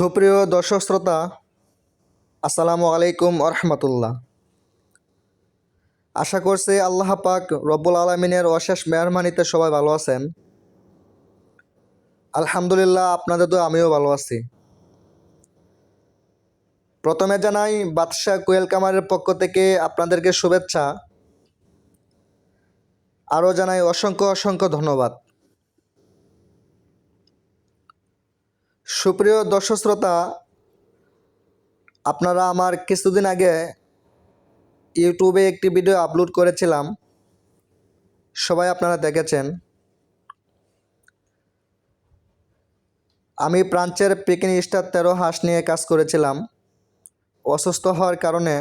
সুপ্রিয় দর্শক শ্রোতা, আসসালামু আলাইকুম আরহামতুল্লাহ। আশা করছি আল্লাহ পাক রব্বুল আলমিনের অশেষ মেহরবানিতে সবাই ভালো আছেন। আলহামদুলিল্লাহ, আপনাদের তো আমিও ভালো আছি। প্রথমে জানাই বাদশাহ কোয়েল কামারের পক্ষ থেকে আপনাদেরকে শুভেচ্ছা, আরও জানাই অসংখ্য অসংখ্য ধন্যবাদ। সুপ্রিয় দর্শক শ্রোতা, আপনারা আমার কিছুদিন আগে ইউটিউবে একটি ভিডিও আপলোড করেছিলাম, সবাই আপনারা দেখেছেন। আমি ফ্রান্সের পিকিং স্টার 13 হাঁস নিয়ে কাজ করেছিলাম। অসুস্থ হওয়ার কারণে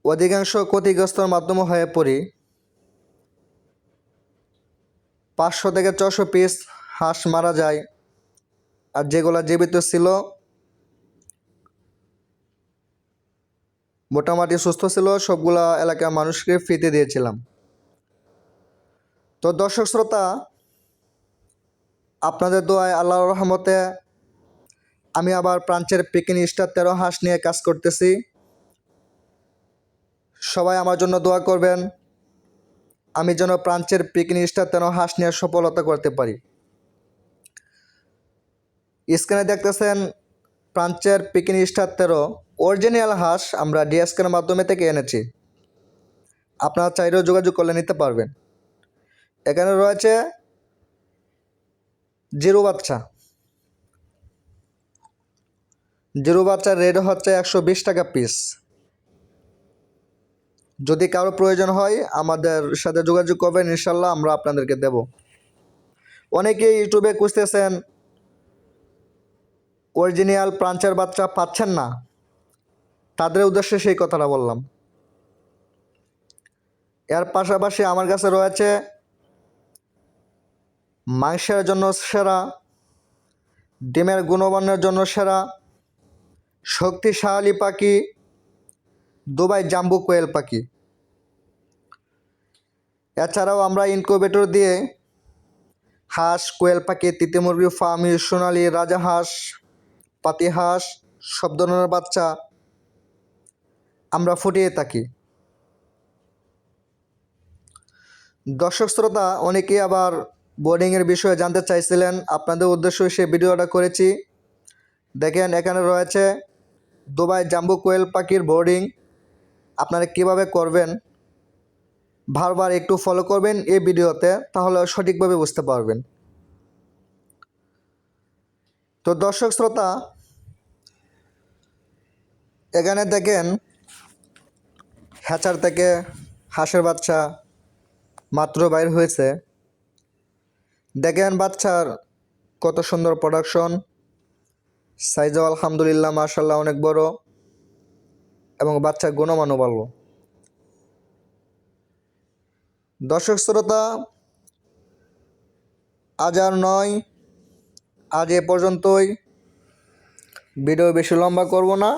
অধিকাংশ ক্ষতিগ্রস্তর মাধ্যমে হয়ে পড়ি। 500 থেকে 600 পিস হাঁস মারা যায়, আর যেগুলো জীবিত ছিল মোটামুটি সুস্থ ছিল, সবগুলা এলাকার মানুষকে ফ্রিতে দিয়েছিলাম। তো দর্শক শ্রোতা, আপনাদের দোয়ায় আল্লাহর রহমতে আমি আবার ফ্রান্সের পিকিং স্টার 13 হাঁস নিয়ে কাজ করতেছি। সবাই আমার জন্য দোয়া করবেন, আমি যেন ফ্রান্সের পিকিং স্টার 13 হাঁস নিয়ে সফলতা করতে পারি। স্ক্রিনে দেখতেছেন ফ্রান্সের পিকিং স্টার 13 অরিজিনাল হাঁস আমরা ডিএসকের মাধ্যমে থেকে এনেছি। আপনারা চাইলেও যোগাযোগ করলে নিতে পারবেন। এখানে রয়েছে জিরো বাচ্চার রেট হচ্ছে 120 টাকা পিস। যদি কারো প্রয়োজন হয় আমাদের সাথে যোগাযোগ করবেন, ইনশাল্লাহ আমরা আপনাদেরকে দেব। অনেকেই ইউটিউবে খুঁজতেছেন, অরিজিনাল ফ্রান্সের বাচ্চা পাচ্ছেন না, তাদের উদ্দেশ্যে সেই কথাটা বললাম। এর পাশাপাশি আমার কাছে রয়েছে মাংসের জন্য সেরা, ডিমের গুণমানের জন্য সেরা, শক্তিশালী পাখি দুবাই জাম্বু কোয়েল পাখি। এছাড়াও আমরা ইনকিউবেটর দিয়ে হাঁস, কোয়েল পাখি, তিতি মুরগি, ফার্মি, সোনালি, রাজাহাঁস, পাতি হাঁস, সব ধরনের বাচ্চা আমরা ফুটিয়ে থাকি। দর্শক শ্রোতা, অনেকেই আবার বোর্ডিংয়ের বিষয়ে জানতে চাইছিলেন, আপনাদের উদ্দেশ্যে সে ভিডিওটা করেছি। দেখেন, এখানে রয়েছে দুবাই জাম্বু কোয়েল পাখির বোর্ডিং। আপনারা কিভাবে করবেন বারবার একটু ফলো করবেন এই ভিডিওতে, তাহলে সঠিকভাবে বুঝতে পারবেন। তো দর্শক শ্রোতা, এখানে দেখেন হ্যাচার থেকে হাঁসের বাচ্চা মাত্র বাইর হয়েছে। দেখেন বাচ্চার কত সুন্দর প্রোডাকশন, সাইজও আলহামদুলিল্লাহ মাশাল্লাহ অনেক বড়, এবং বাচ্চার গুণমানও ভালো। দর্শক শ্রোতা, আজ আর নয়, আজ এ পর্যন্তই। ভিডিও বেশি লম্বা করব না।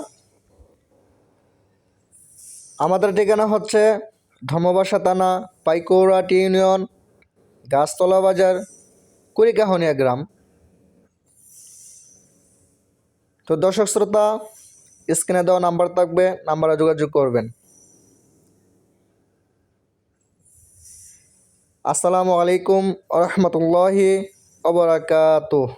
আমাদের ঠিকানা হচ্ছে ধর্মবাসা থানা, পাইকৌড়াট ইউনিয়ন, গাছতলা বাজার, কুড়িকাহনিয়া গ্রাম। তো দর্শক শ্রোতা, স্ক্রিনে দেওয়া নাম্বার থাকবে, নাম্বারে যোগাযোগ করবেন। আসসালামু আলাইকুম ওয়া রাহমাতুল্লাহি ওয়া বারাকাতুহু।